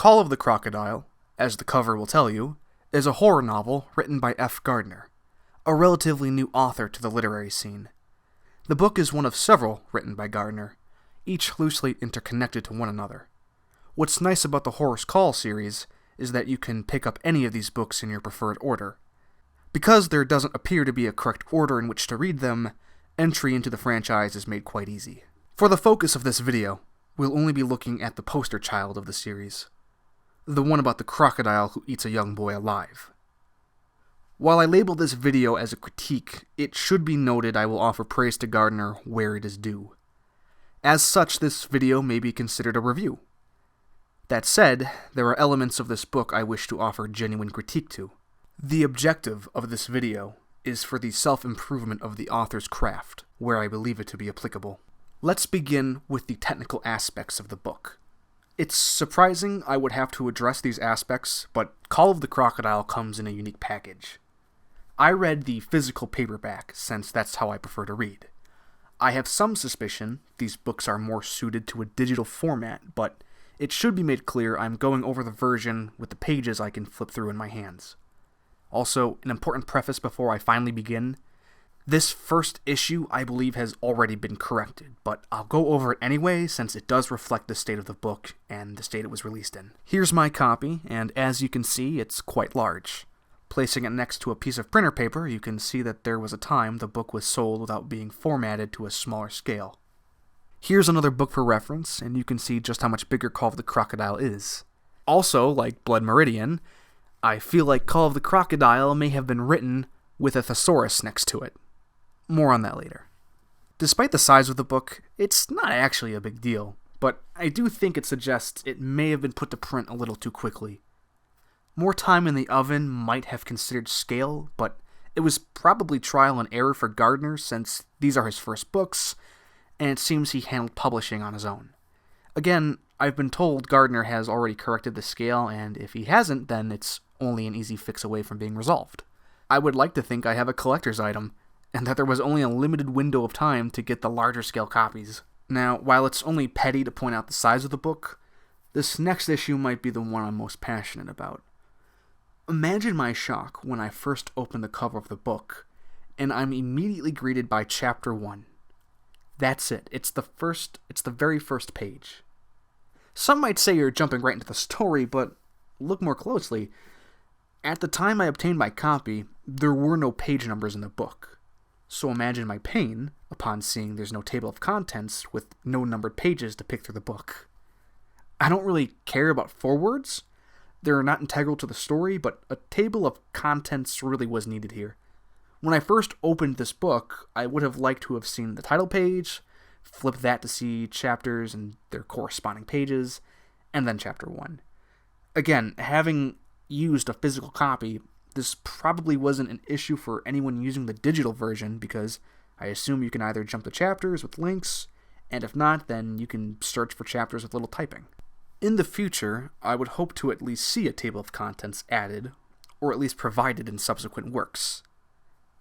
Call of the Crocodile, as the cover will tell you, is a horror novel written by F. Gardner, a relatively new author to the literary scene. The book is one of several written by Gardner, each loosely interconnected to one another. What's nice about the Horror's Call series is that you can pick up any of these books in your preferred order. Because there doesn't appear to be a correct order in which to read them, entry into the franchise is made quite easy. For the focus of this video, we'll only be looking at the poster child of the series, the one about the crocodile who eats a young boy alive. While I label this video as a critique, it should be noted I will offer praise to Gardner where it is due. As such, this video may be considered a review. That said, there are elements of this book I wish to offer genuine critique to. The objective of this video is for the self-improvement of the author's craft, where I believe it to be applicable. Let's begin with the technical aspects of the book. It's surprising I would have to address these aspects, but Call of the Crocodile comes in a unique package. I read the physical paperback, since that's how I prefer to read. I have some suspicion these books are more suited to a digital format, but it should be made clear I'm going over the version with the pages I can flip through in my hands. Also, an important preface before I finally begin. This first issue, I believe, has already been corrected, but I'll go over it anyway since it does reflect the state of the book and the state it was released in. Here's my copy, and as you can see, it's quite large. Placing it next to a piece of printer paper, you can see that there was a time the book was sold without being formatted to a smaller scale. Here's another book for reference, and you can see just how much bigger Call of the Crocodile is. Also, like Blood Meridian, I feel like Call of the Crocodile may have been written with a thesaurus next to it. More on that later. Despite the size of the book, it's not actually a big deal, but I do think it suggests it may have been put to print a little too quickly. More time in the oven might have considered scale, but it was probably trial and error for Gardner since these are his first books, and it seems he handled publishing on his own. Again, I've been told Gardner has already corrected the scale, and if he hasn't, then it's only an easy fix away from being resolved. I would like to think I have a collector's item, and that there was only a limited window of time to get the larger scale copies. Now, while it's only petty to point out the size of the book, this next issue might be the one I'm most passionate about. Imagine my shock when I first opened the cover of the book, and I'm immediately greeted by Chapter 1. That's it. It's the very first page. Some might say you're jumping right into the story, but look more closely. At the time I obtained my copy, there were no page numbers in the book. So imagine my pain upon seeing there's no table of contents with no numbered pages to pick through the book. I don't really care about forewords. They're not integral to the story, but a table of contents really was needed here. When I first opened this book, I would have liked to have seen the title page, flip that to see chapters and their corresponding pages, and then Chapter 1. Again, having used a physical copy, this probably wasn't an issue for anyone using the digital version because I assume you can either jump to chapters with links, and if not, then you can search for chapters with little typing. In the future, I would hope to at least see a table of contents added, or at least provided in subsequent works,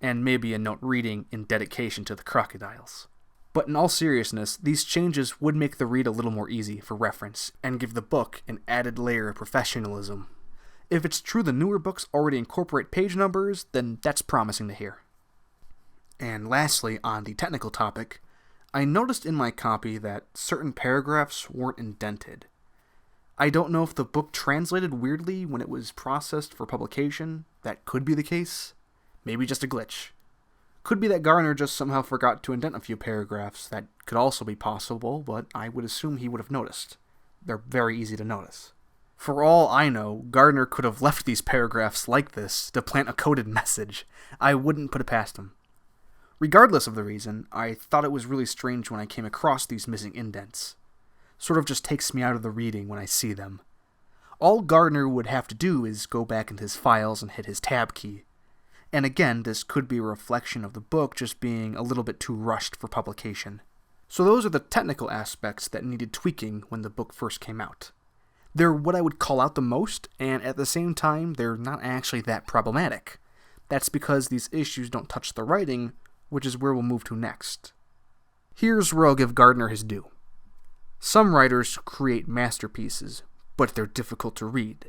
and maybe a note reading in dedication to the crocodiles. But in all seriousness, these changes would make the read a little more easy for reference, and give the book an added layer of professionalism. If it's true the newer books already incorporate page numbers, then that's promising to hear. And lastly, on the technical topic, I noticed in my copy that certain paragraphs weren't indented. I don't know if the book translated weirdly when it was processed for publication. That could be the case. Maybe just a glitch. Could be that Gardner just somehow forgot to indent a few paragraphs. That could also be possible, but I would assume he would have noticed. They're very easy to notice. For all I know, Gardner could have left these paragraphs like this to plant a coded message. I wouldn't put it past him. Regardless of the reason, I thought it was really strange when I came across these missing indents. Sort of just takes me out of the reading when I see them. All Gardner would have to do is go back into his files and hit his tab key. And again, this could be a reflection of the book just being a little bit too rushed for publication. So those are the technical aspects that needed tweaking when the book first came out. They're what I would call out the most, and at the same time, they're not actually that problematic. That's because these issues don't touch the writing, which is where we'll move to next. Here's where I'll give Gardner his due. Some writers create masterpieces, but they're difficult to read.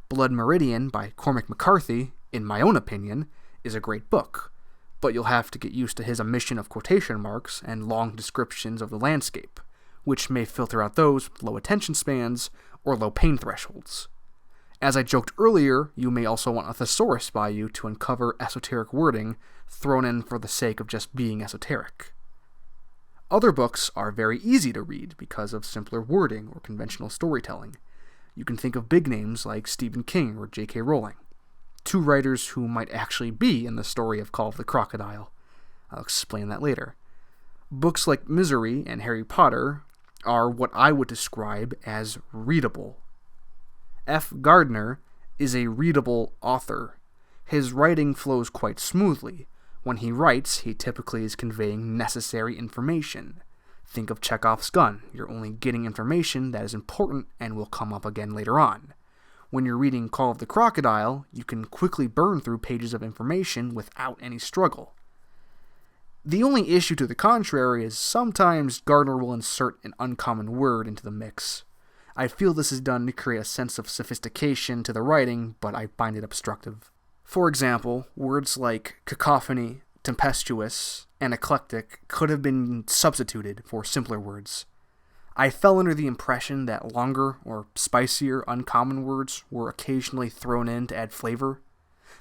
Blood Meridian by Cormac McCarthy, in my own opinion, is a great book, but you'll have to get used to his omission of quotation marks and long descriptions of the landscape, which may filter out those with low attention spans or low pain thresholds. As I joked earlier, you may also want a thesaurus by you to uncover esoteric wording thrown in for the sake of just being esoteric. Other books are very easy to read because of simpler wording or conventional storytelling. You can think of big names like Stephen King or J.K. Rowling, two writers who might actually be in the story of Call of the Crocodile. I'll explain that later. Books like Misery and Harry Potter are what I would describe as readable. F. Gardner is a readable author. His writing flows quite smoothly. When he writes, he typically is conveying necessary information. Think of Chekhov's gun. You're only getting information that is important and will come up again later on. When you're reading Call of the Crocodile, you can quickly burn through pages of information without any struggle. The only issue to the contrary is sometimes Gardner will insert an uncommon word into the mix. I feel this is done to create a sense of sophistication to the writing, but I find it obstructive. For example, words like cacophony, tempestuous, and eclectic could have been substituted for simpler words. I fell under the impression that longer or spicier uncommon words were occasionally thrown in to add flavor.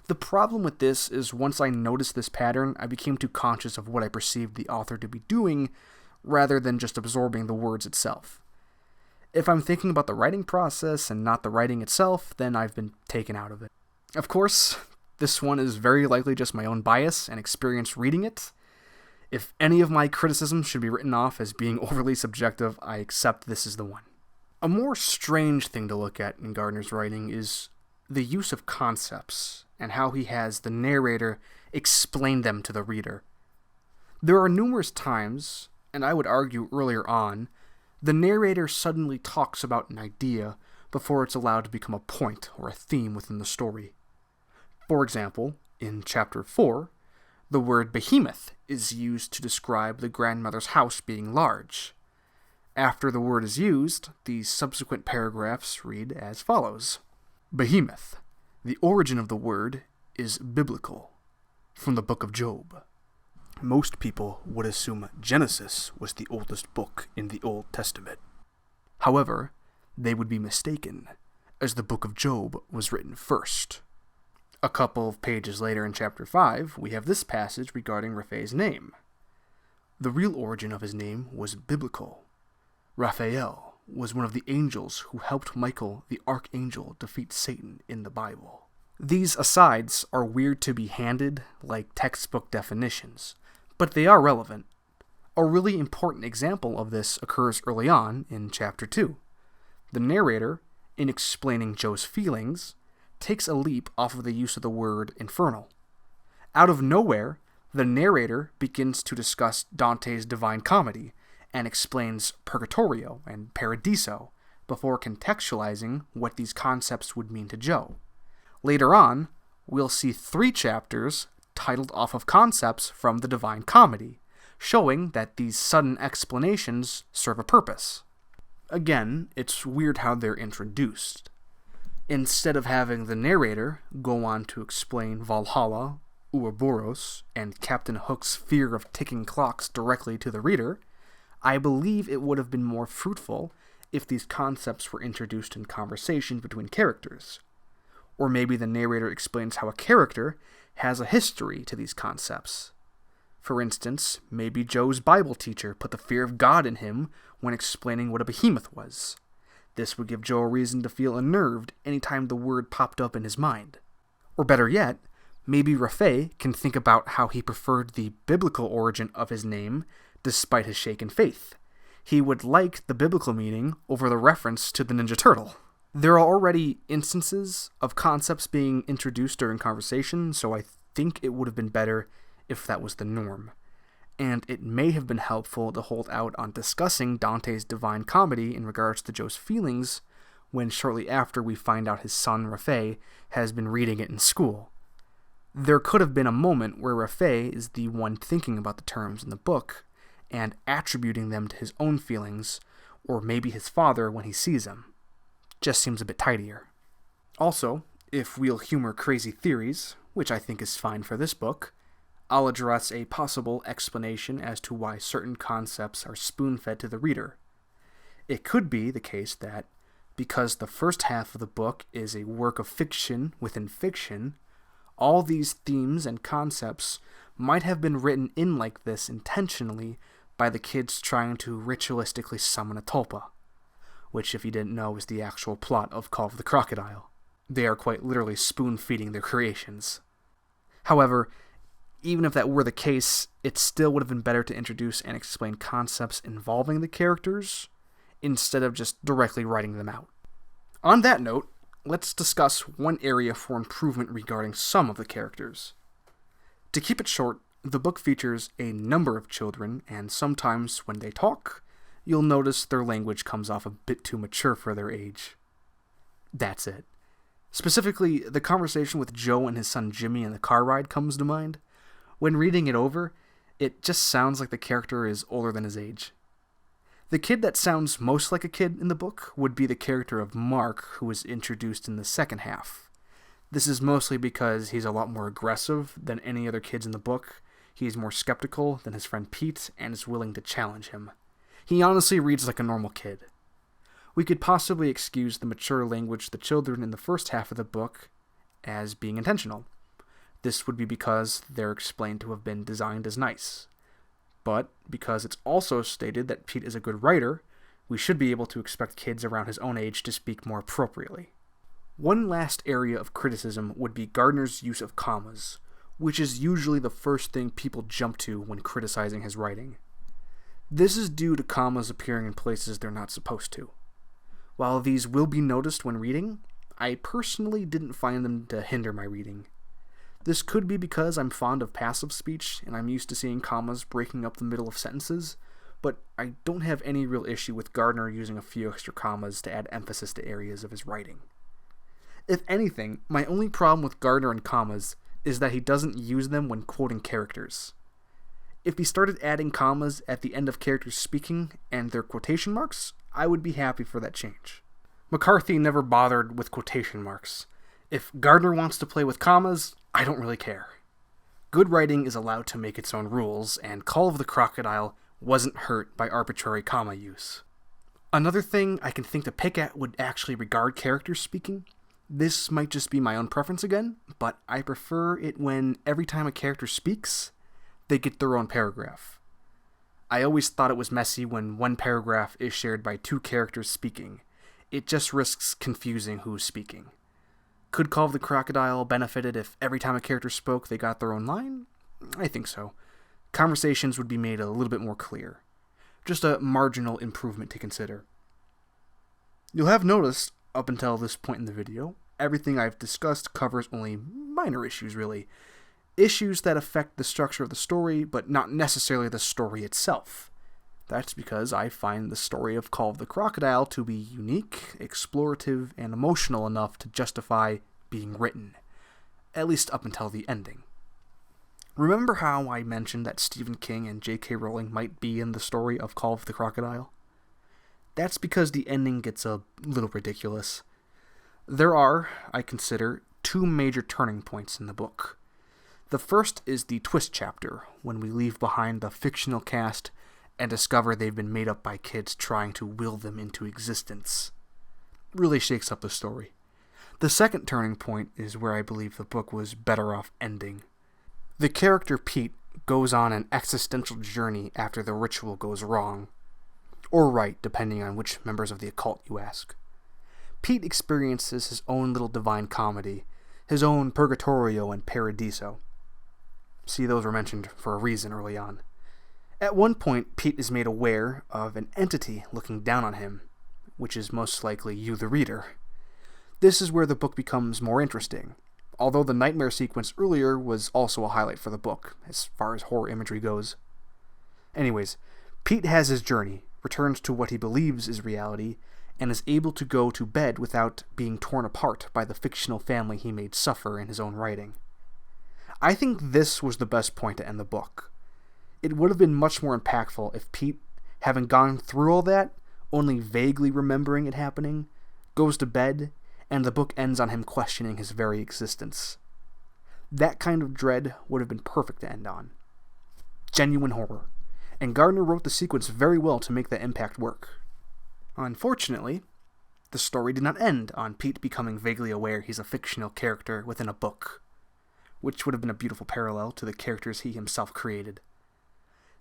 The problem with this is once I noticed this pattern, I became too conscious of what I perceived the author to be doing rather than just absorbing the words itself. If I'm thinking about the writing process and not the writing itself, then I've been taken out of it. Of course, this one is very likely just my own bias and experience reading it. If any of my criticisms should be written off as being overly subjective, I accept this is the one. A more strange thing to look at in Gardner's writing is the use of concepts and how he has the narrator explain them to the reader. There are numerous times, and I would argue earlier on, the narrator suddenly talks about an idea before it's allowed to become a point or a theme within the story. For example, in Chapter 4, the word behemoth is used to describe the grandmother's house being large. After the word is used, the subsequent paragraphs read as follows. Behemoth. The origin of the word is biblical, from the book of Job. Most people would assume Genesis was the oldest book in the Old Testament. However, they would be mistaken, as the book of Job was written first. A couple of pages later in Chapter 5, we have this passage regarding Raphael's name. The real origin of his name was biblical. Raphael was one of the angels who helped Michael the archangel defeat Satan in the Bible. These asides are weird to be handed like textbook definitions, but they are relevant. A really important example of this occurs early on in Chapter 2. The narrator, in explaining Joe's feelings, takes a leap off of the use of the word infernal. Out of nowhere, the narrator begins to discuss Dante's Divine Comedy and explains Purgatorio and Paradiso before contextualizing what these concepts would mean to Joe. Later on, we'll see 3 chapters titled off of concepts from the Divine Comedy, showing that these sudden explanations serve a purpose. Again, it's weird how they're introduced. Instead of having the narrator go on to explain Valhalla, Ouroboros, and Captain Hook's fear of ticking clocks directly to the reader, I believe it would have been more fruitful if these concepts were introduced in conversation between characters. Or maybe the narrator explains how a character has a history to these concepts. For instance, maybe Joe's Bible teacher put the fear of God in him when explaining what a behemoth was. This would give Joe a reason to feel unnerved anytime the word popped up in his mind. Or better yet, maybe Raphael can think about how he preferred the biblical origin of his name despite his shaken faith. He would like the biblical meaning over the reference to the Ninja Turtle. There are already instances of concepts being introduced during conversation, so I think it would have been better if that was the norm. And it may have been helpful to hold out on discussing Dante's Divine Comedy in regards to Joe's feelings when shortly after we find out his son Raphael has been reading it in school. There could have been a moment where Raphael is the one thinking about the terms in the book and attributing them to his own feelings, or maybe his father when he sees him. just seems a bit tidier. Also, if we'll humor crazy theories, which I think is fine for this book, I'll address a possible explanation as to why certain concepts are spoon-fed to the reader. It could be the case that, because the first half of the book is a work of fiction within fiction, all these themes and concepts might have been written in like this intentionally by the kids trying to ritualistically summon a tulpa, which, if you didn't know, is the actual plot of Call of the Crocodile. They are quite literally spoon-feeding their creations. However, even if that were the case, it still would have been better to introduce and explain concepts involving the characters, instead of just directly writing them out. On that note, let's discuss one area for improvement regarding some of the characters. To keep it short, the book features a number of children, and sometimes when they talk, you'll notice their language comes off a bit too mature for their age. That's it. Specifically, the conversation with Joe and his son Jimmy in the car ride comes to mind. When reading it over, it just sounds like the character is older than his age. The kid that sounds most like a kid in the book would be the character of Mark, who was introduced in the second half. This is mostly because he's a lot more aggressive than any other kids in the book. He's more skeptical than his friend Pete and is willing to challenge him. He honestly reads like a normal kid. We could possibly excuse the mature language of the children in the first half of the book as being intentional. This would be because they're explained to have been designed as nice. But because it's also stated that Pete is a good writer, we should be able to expect kids around his own age to speak more appropriately. One last area of criticism would be Gardner's use of commas, which is usually the first thing people jump to when criticizing his writing. This is due to commas appearing in places they're not supposed to. While these will be noticed when reading, I personally didn't find them to hinder my reading. This could be because I'm fond of passive speech and I'm used to seeing commas breaking up the middle of sentences, but I don't have any real issue with Gardner using a few extra commas to add emphasis to areas of his writing. If anything, my only problem with Gardner and commas is that he doesn't use them when quoting characters. If he started adding commas at the end of characters speaking and their quotation marks, I would be happy for that change. McCarthy never bothered with quotation marks. If Gardner wants to play with commas, I don't really care. Good writing is allowed to make its own rules, and Call of the Crocodile wasn't hurt by arbitrary comma use. Another thing I can think to pick at would actually regard characters speaking. This might just be my own preference again, but I prefer it when every time a character speaks, they get their own paragraph. I always thought it was messy when one paragraph is shared by two characters speaking. It just risks confusing who's speaking. Could Call of the Crocodile benefited if every time a character spoke they got their own line? I think so. Conversations would be made a little bit more clear. Just a marginal improvement to consider. You'll have noticed, up until this point in the video, everything I've discussed covers only minor issues really. Issues that affect the structure of the story, but not necessarily the story itself. That's because I find the story of Call of the Crocodile to be unique, explorative, and emotional enough to justify being written, at least up until the ending. Remember how I mentioned that Stephen King and J.K. Rowling might be in the story of Call of the Crocodile? That's because the ending gets a little ridiculous. There are, I consider, two major turning points in the book. The first is the twist chapter, when we leave behind the fictional cast and discover they've been made up by kids trying to will them into existence. Really shakes up the story. The second turning point is where I believe the book was better off ending. The character Pete goes on an existential journey after the ritual goes wrong. Or right, depending on which members of the occult you ask. Pete experiences his own little divine comedy, his own Purgatorio and Paradiso. See, those were mentioned for a reason early on. At one point, Pete is made aware of an entity looking down on him, which is most likely you, the reader. This is where the book becomes more interesting, although the nightmare sequence earlier was also a highlight for the book, as far as horror imagery goes. Anyways, Pete has his journey, returns to what he believes is reality, and is able to go to bed without being torn apart by the fictional family he made suffer in his own writing. I think this was the best point to end the book. It would have been much more impactful if Pete, having gone through all that, only vaguely remembering it happening, goes to bed, and the book ends on him questioning his very existence. That kind of dread would have been perfect to end on. Genuine horror. And Gardner wrote the sequence very well to make that impact work. Unfortunately, the story did not end on Pete becoming vaguely aware he's a fictional character within a book, which would have been a beautiful parallel to the characters he himself created.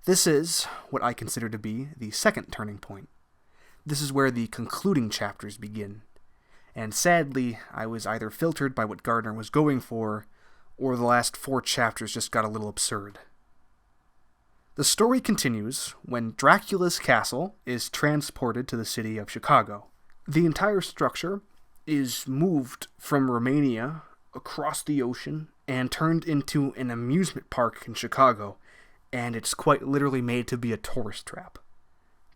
This is what I consider to be the second turning point. This is where the concluding chapters begin. And sadly, I was either filtered by what Gardner was going for, or the last 4 chapters just got a little absurd. The story continues when Dracula's castle is transported to the city of Chicago. The entire structure is moved from Romania across the ocean and turned into an amusement park in Chicago, and it's quite literally made to be a tourist trap.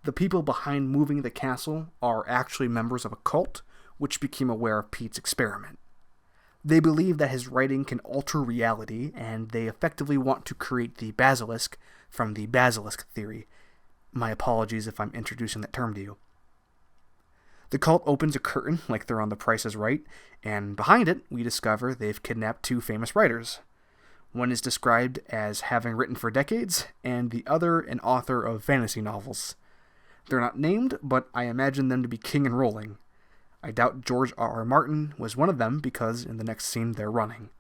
The people behind moving the castle are actually members of a cult, which became aware of Pete's experiment. They believe that his writing can alter reality, and they effectively want to create the basilisk from the basilisk theory. My apologies if I'm introducing that term to you. The cult opens a curtain like they're on The Price is Right, and behind it we discover they've kidnapped 2 famous writers. One is described as having written for decades, and the other an author of fantasy novels. They're not named, but I imagine them to be king and rolling. I doubt George R.R. Martin was one of them because in the next scene they're running.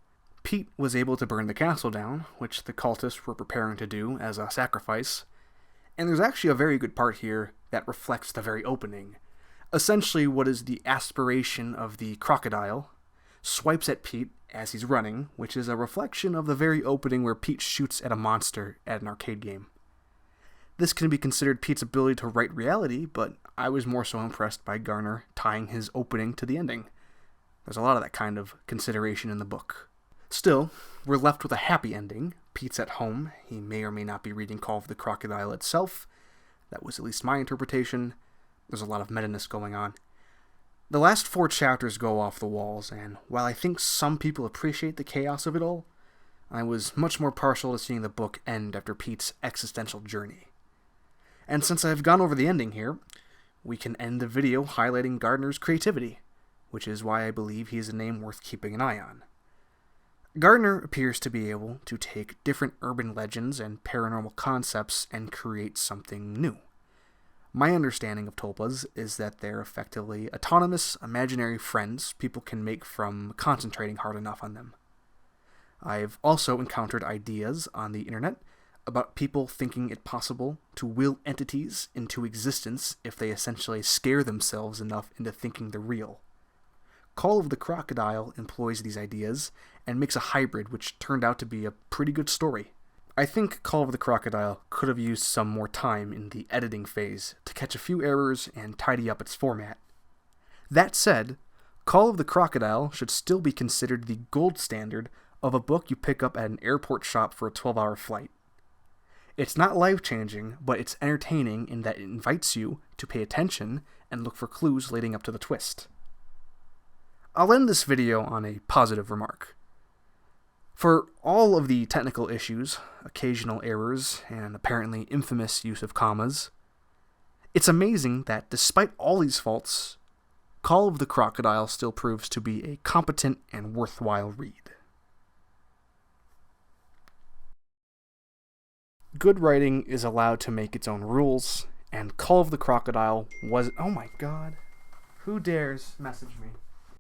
Pete was able to burn the castle down, which the cultists were preparing to do as a sacrifice. And there's actually a very good part here that reflects the very opening. Essentially, what is the aspiration of the crocodile swipes at Pete as he's running, which is a reflection of the very opening where Pete shoots at a monster at an arcade game. This can be considered Pete's ability to write reality, but I was more so impressed by Gardner tying his opening to the ending. There's a lot of that kind of consideration in the book. Still, we're left with a happy ending. Pete's at home. He may or may not be reading Call of the Crocodile itself. That was at least my interpretation. There's a lot of meta-ness going on. The last 4 chapters go off the walls, and while I think some people appreciate the chaos of it all, I was much more partial to seeing the book end after Pete's existential journey. And since I've gone over the ending here, we can end the video highlighting Gardner's creativity, which is why I believe he is a name worth keeping an eye on. Gardner appears to be able to take different urban legends and paranormal concepts and create something new. My understanding of tulpas is that they're effectively autonomous, imaginary friends people can make from concentrating hard enough on them. I've also encountered ideas on the internet about people thinking it possible to will entities into existence if they essentially scare themselves enough into thinking they're real. Call of the Crocodile employs these ideas and makes a hybrid which turned out to be a pretty good story. I think Call of the Crocodile could have used some more time in the editing phase to catch a few errors and tidy up its format. That said, Call of the Crocodile should still be considered the gold standard of a book you pick up at an airport shop for a 12-hour flight. It's not life-changing, but it's entertaining in that it invites you to pay attention and look for clues leading up to the twist. I'll end this video on a positive remark. For all of the technical issues, occasional errors, and apparently infamous use of commas, it's amazing that despite all these faults, Call of the Crocodile still proves to be a competent and worthwhile read. Good writing is allowed to make its own rules, and Call of the Crocodile was... Oh my god. Who dares message me?